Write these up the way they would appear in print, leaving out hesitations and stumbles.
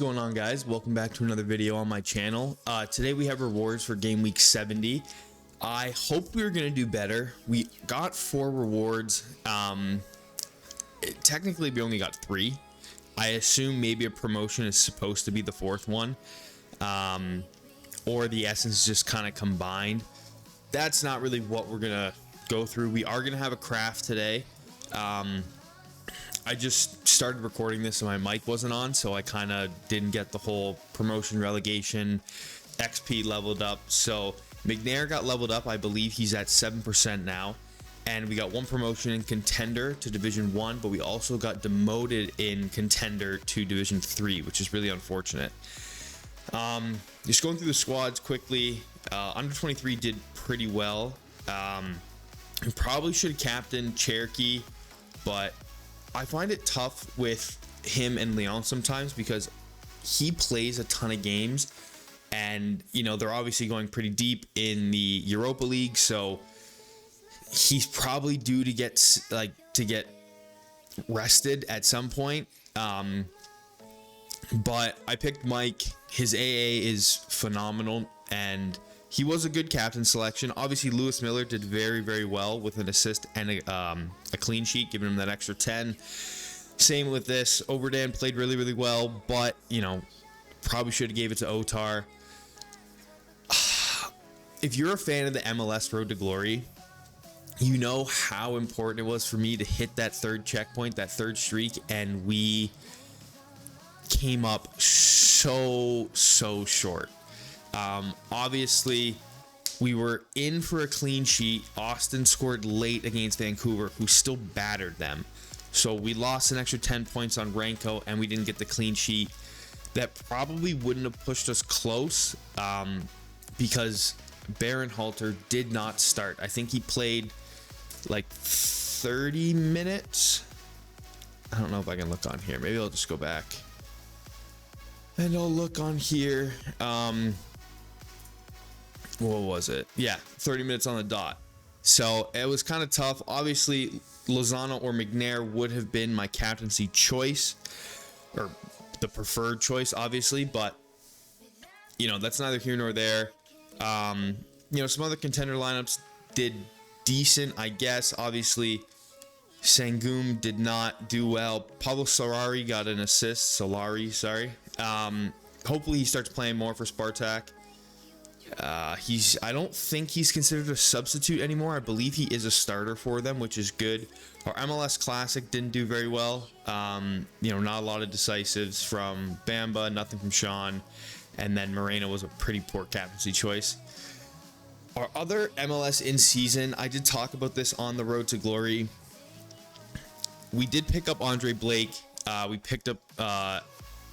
What's going on, guys? Welcome back to another video on my channel. Today we have rewards for game week 70. I hope we were gonna do better. We got 4 rewards. Technically we only got 3. I assume maybe a promotion is supposed to be the 4th one, or the essence just kind of combined. That's not really what we're gonna go through. We are gonna have a craft today. I just started recording this and my mic wasn't on, so I kind of didn't get the whole promotion, relegation, XP leveled up. So McNair got leveled up. I believe he's at 7% now. And we got 1 promotion in Contender to Division 1, but we also got demoted in Contender to Division 3, which is really unfortunate. Just going through the squads quickly. Under 23 did pretty well. Probably should have captained Cherokee, but I find it tough with him and Leon sometimes because he plays a ton of games, and you know they're obviously going pretty deep in the Europa League, so he's probably due to get rested at some point. But I picked Mike. His AA is phenomenal, and he was a good captain selection. Obviously, Lewis Miller did very, very well with an assist and a clean sheet, giving him that extra 10. Same with this. Overdan played really, really well, but, you know, probably should have gave it to Otar. If you're a fan of the MLS Road to Glory, you know how important it was for me to hit that 3rd checkpoint, that 3rd streak, and we came up so short. Obviously we were in for a clean sheet. Austin scored late against Vancouver, who still battered them, so we lost an extra 10 points on Ranko and we didn't get the clean sheet. That probably wouldn't have pushed us close, because Baron Halter did not start. I think he played like 30 minutes. I don't know if I can look on here. Maybe I'll just go back and I'll look on here. What was it? Yeah, 30 minutes on the dot. So it was kind of tough. Obviously, Lozano or McNair would have been my captaincy choice, or the preferred choice, obviously, but you know, that's neither here nor there. You know, some other contender lineups did decent, I guess. Obviously, Sangoom did not do well. Pablo Sorare got an assist. Sorry. Hopefully he starts playing more for Spartak. I don't think he's considered a substitute anymore. I believe he is a starter for them, which is good. Our MLS Classic didn't do very well. You know, not a lot of decisives from Bamba, nothing from Sean, and then Moreno was a pretty poor captaincy choice. Our other MLS in season, I did talk about this on the Road to Glory. We did pick up Andre Blake. We picked up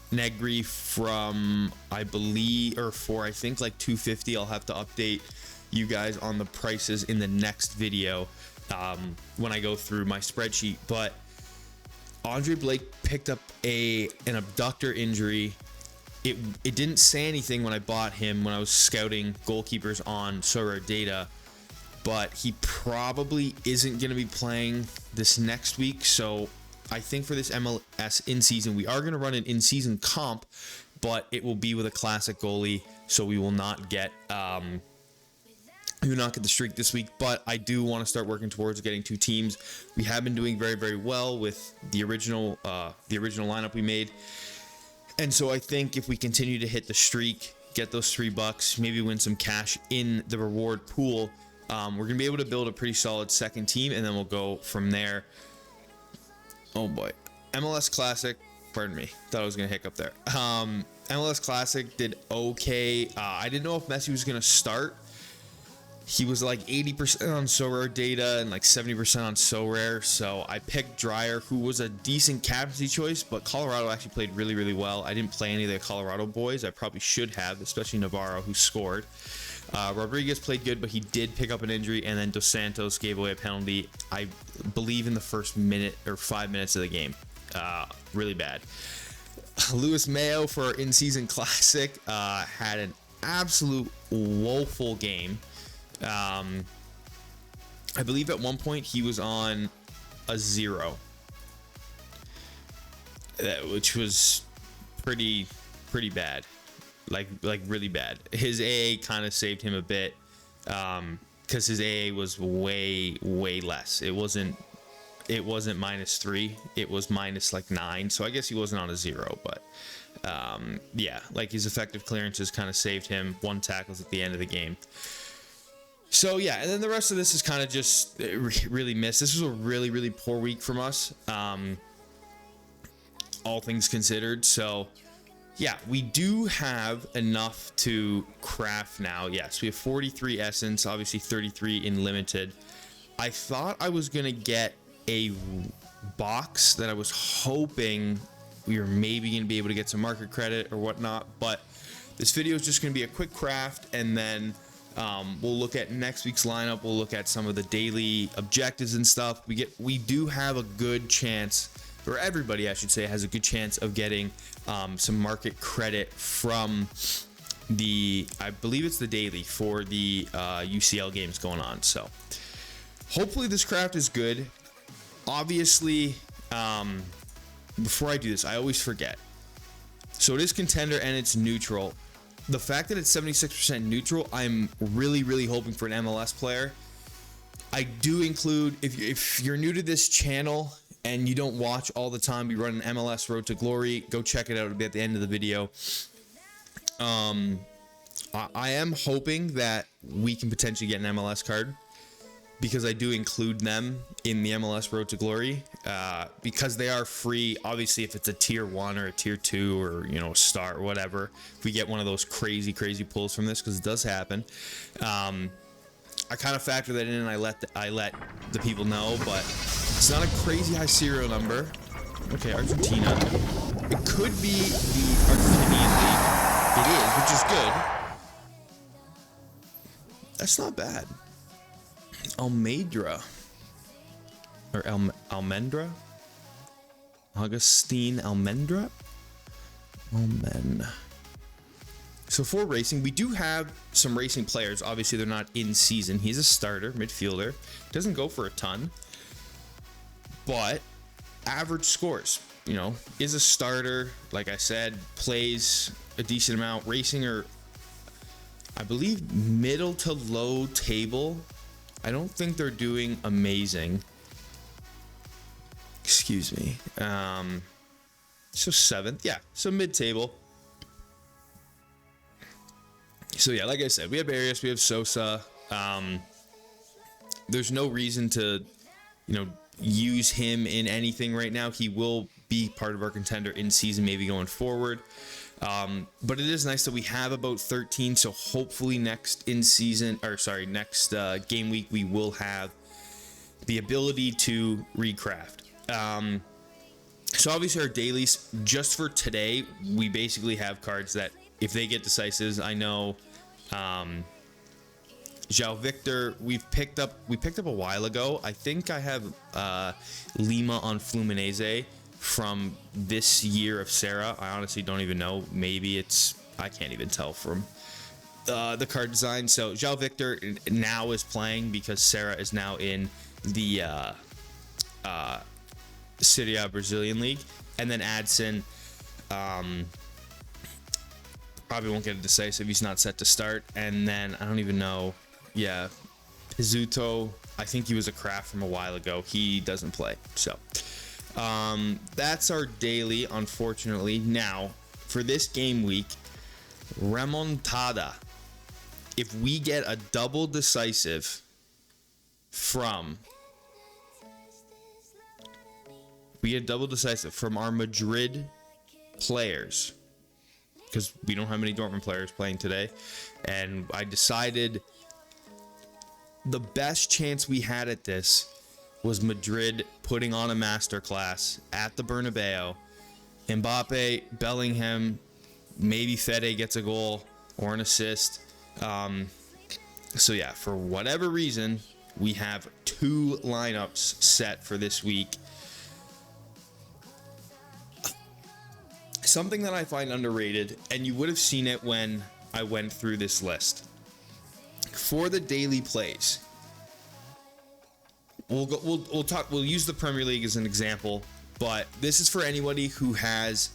Negri from, I believe, or for I think like 250. I'll have to update you guys on the prices in the next video when I go through my spreadsheet. But Andre Blake picked up an abductor injury. It didn't say anything when I bought him when I was scouting goalkeepers on Sorare data, but he probably isn't going to be playing this next week. So I think for this MLS in season, we are going to run an in season comp, but it will be with a classic goalie, so we will not get the streak this week. But I do want to start working towards getting 2 teams. We have been doing very, very well with the original lineup we made, and so I think if we continue to hit the streak, get those $3, maybe win some cash in the reward pool, we're gonna be able to build a pretty solid second team, and then we'll go from there. Oh boy. MLS Classic, pardon me, thought I was gonna hiccup there. MLS Classic did okay. I didn't know if Messi was gonna start. He was like 80% on Sorare data and like 70% on Sorare, so I picked Dreyer, who was a decent captaincy choice, but Colorado actually played really, really well. I didn't play any of the Colorado boys. I probably should have, especially Navarro, who scored. Rodriguez played good, but he did pick up an injury, and then Dos Santos gave away a penalty, I believe, in the first minute or 5 minutes of the game. Really bad. Lewis Mayo for our in-season classic had an absolute woeful game. I believe at one point he was on a 0, which was pretty pretty bad, like really bad. His AA kind of saved him a bit, because his AA was way less. It wasn't -3, it was minus like 9, so I guess he wasn't on a 0, but yeah, like his effective clearances kind of saved him 1 tackles at the end of the game. So yeah, and then the rest of this is kind of just really missed. This was a really poor week from us, all things considered. So yeah, we do have enough to craft now. Yes, we have 43 essence, obviously 33 in limited. I thought I was gonna get a box that I was hoping we were maybe gonna be able to get some market credit or whatnot, but this video is just gonna be a quick craft, and then we'll look at next week's lineup. We'll look at some of the daily objectives and stuff. We do have a good chance, or everybody I should say has a good chance of getting some market credit from I believe it's the daily for the UCL games going on. So hopefully this craft is good. Obviously, before I do this, I always forget. So it is contender and it's neutral. The fact that it's 76% neutral, I'm really hoping for an MLS player. I do include, if you're new to this channel and you don't watch all the time, we run an MLS Road to Glory. Go check it out. It'll be at the end of the video. I am hoping that we can potentially get an MLS card, because I do include them in the MLS Road to Glory, because they are free. Obviously, if it's a tier 1 or a tier 2 or, you know, star or whatever, if we get one of those crazy pulls from this, because it does happen, I kind of factor that in, and I let the people know, but it's not a crazy high serial number. Okay, Argentina. It could be the Argentinian league. It is, which is good. That's not bad. Almendra or Almendra, Augustine Almendra. So for racing, we do have some racing players. Obviously, they're not in season. He's a starter midfielder. Doesn't go for a ton, but average scores. You know, is a starter. Like I said, plays a decent amount. Racing, or I believe middle to low table. I don't think they're doing amazing. Excuse me. So 7th, yeah. So mid-table. So yeah, like I said, we have Arias, we have Sosa. There's no reason to, you know, use him in anything right now. He will be part of our contender in season, maybe going forward. But it is nice that we have about 13, so hopefully next game week we will have the ability to recraft. So obviously our dailies, just for today, we basically have cards that if they get decisives, I know João Victor we picked up a while ago. I think I have Lima on Fluminense from this year of Sarah. I honestly don't even know. Maybe I can't even tell from the card design. So João Victor now is playing because Sarah is now in the Serie A Brazilian League. And then Adson probably won't get a decisive. He's not set to start. And then I don't even know. Yeah, Pizzuto, I think he was a craft from a while ago. He doesn't play. So that's our daily, unfortunately. Now, for this game week, remontada. If we get a double decisive from our Madrid players, because we don't have many Dortmund players playing today, and I decided the best chance we had at this was Madrid putting on a masterclass at the Bernabeu. Mbappe, Bellingham, maybe Fede gets a goal or an assist. So yeah, for whatever reason, we have 2 lineups set for this week. Something that I find underrated, and you would have seen it when I went through this list. For the daily plays, we'll use the Premier League as an example, but this is for anybody who has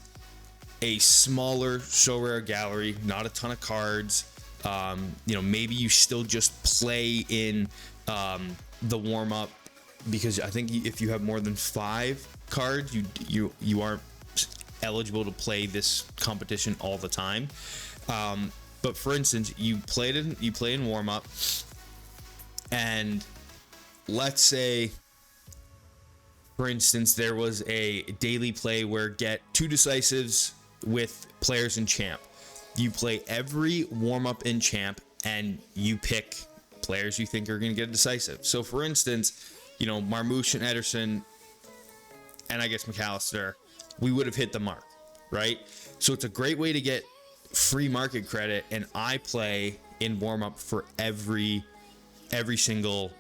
a smaller Sorare gallery, not a ton of cards. Maybe you still just play in the warm up, because I think if you have more than 5 cards, you aren't eligible to play this competition all the time. But for instance, you play in warm up, and let's say, for instance, there was a daily play where get 2 decisives with players in champ. You play every warm up in champ, and you pick players you think are going to get a decisive. So for instance, Marmouche and Ederson, and I guess McAllister, we would have hit the mark, right? So it's a great way to get free market credit, and I play in warm up for every single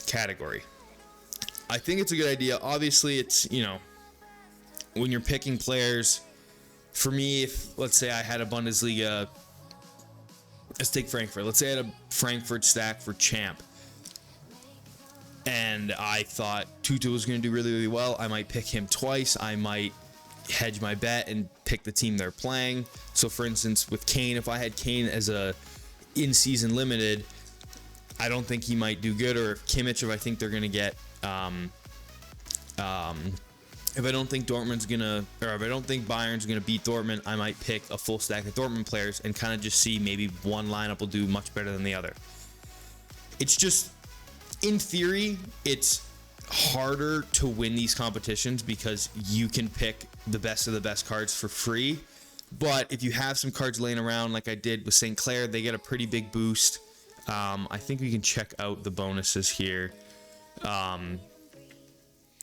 category. I think it's a good idea. Obviously, it's, when you're picking players, for me, if let's say I had a Bundesliga, let's take Frankfurt. Let's say I had a Frankfurt stack for champ, and I thought Tutu was going to do really, really well. I might pick him twice. I might hedge my bet and pick the team they're playing. So for instance, with Kane, if I had Kane as a in-season limited, I don't think he might do good. Or if Kimmich, if I think they're going to get if I don't think Dortmund's gonna, or if I don't think Bayern's gonna beat Dortmund, I might pick a full stack of Dortmund players and kind of just see maybe one lineup will do much better than the other. It's just, in theory, it's harder to win these competitions because you can pick the best of the best cards for free. But if you have some cards laying around, like I did with St. Clair, they get a pretty big boost. I think we can check out the bonuses here.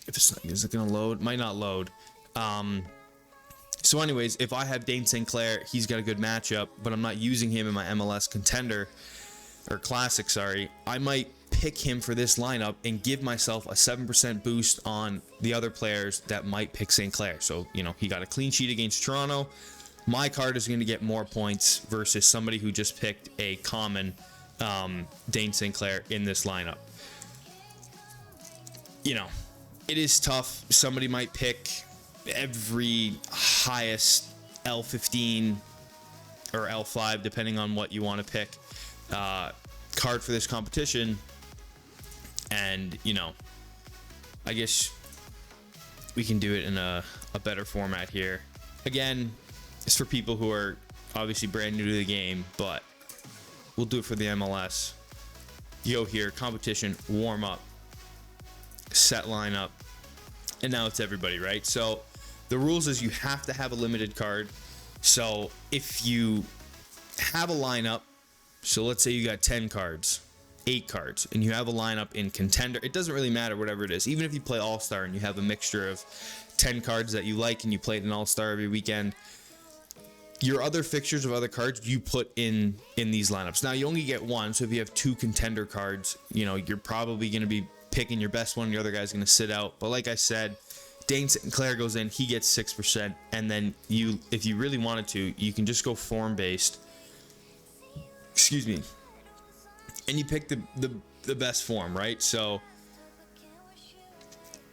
If it's not, is it gonna load? Might not load. So anyways, if I have Dane St. Clair, he's got a good matchup, but I'm not using him in my MLS contender or classic, sorry, I might pick him for this lineup and give myself a 7% boost on the other players that might pick St. Clair. So, he got a clean sheet against Toronto. My card is going to get more points versus somebody who just picked a common Dane St. Clair in this lineup. It is tough. Somebody might pick every highest L15 or L5, depending on what you want to pick, card for this competition. And, I guess we can do it in a better format here. Again, it's for people who are obviously brand new to the game, but we'll do it for the MLS. You go here, competition, warm up, set lineup, and now it's everybody, right? So the rules is you have to have a limited card. So if you have a lineup, so let's say you got 10 cards, 8 cards, and you have a lineup in contender, it doesn't really matter whatever it is. Even if you play all-star and you have a mixture of 10 cards that you like and you play an all-star every weekend, your other fixtures of other cards you put in these lineups. Now you only get one, so if you have 2 contender cards, you're probably going to be picking your best one, your other guy's going to sit out. But like I said, Dane St. Clair goes in, he gets 6%, and then if you really wanted to, you can just go form based, excuse me, and you pick the best form, right? So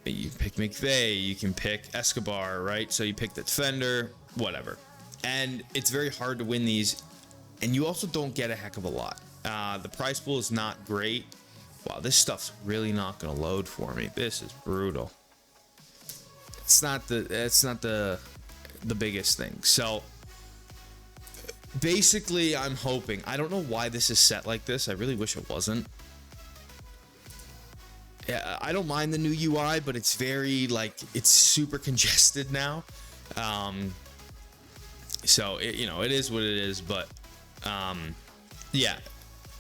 you pick McVay, you can pick Escobar, right? So you pick the defender, whatever. And it's very hard to win these, and you also don't get a heck of a lot. The prize pool is not great. Wow, this stuff's really not gonna load for me. This is brutal. It's not the biggest thing. So basically, I'm hoping. I don't know why this is set like this. I really wish it wasn't. Yeah, I don't mind the new UI, but it's very it's super congested now. So it is what it is. But yeah.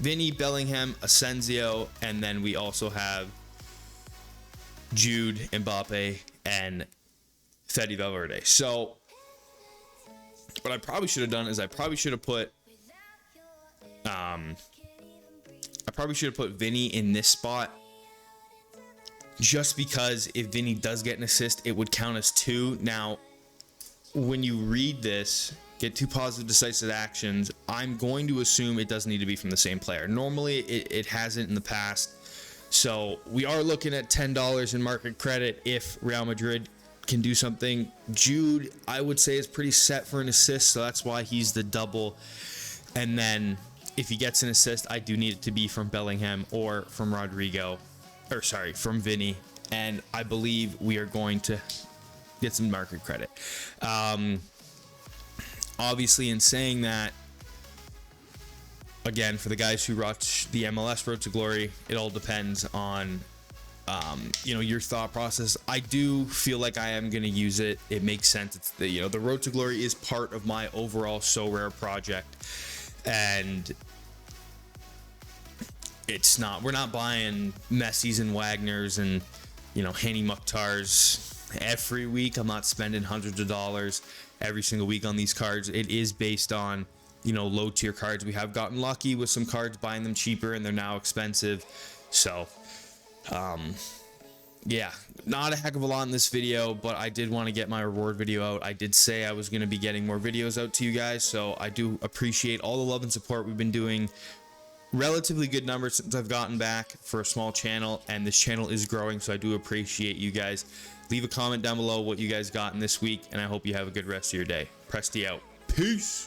Vinny, Bellingham, Asensio, and then we also have Jude, Mbappe, and Fede Valverde. So what I probably should have done is I probably should have put Vinny in this spot, just because if Vinny does get an assist, it would count as 2. Now, when you read this, get 2 positive decisive actions, I'm going to assume it doesn't need to be from the same player. Normally it hasn't in the past. So we are looking at $10 in market credit if Real Madrid can do something. Jude, I would say, is pretty set for an assist, so that's why he's the double. And then if he gets an assist, I do need it to be from Bellingham or from Rodrigo, or sorry, from Vinny. And I believe we are going to get some market credit. Obviously, in saying that, again, for the guys who watch the MLS Road to Glory, it all depends on your thought process. I do feel like I am going to use it. It makes sense. It's the Road to Glory is part of my overall Sorare project, and we're not buying Messi's and Wagners and Hani Mukhtars every week. I'm not spending hundreds of dollars every single week on these cards. It is based on low tier cards. We have gotten lucky with some cards, buying them cheaper, and they're now expensive. So yeah, not a heck of a lot in this video, but I did want to get my reward video out. I did say I was going to be getting more videos out to you guys, so I do appreciate all the love and support. We've been doing relatively good numbers since I've gotten back for a small channel, and this channel is growing, so I do appreciate you guys. Leave a comment down below what you guys got in this week, and I hope you have a good rest of your day. Presty out. Peace.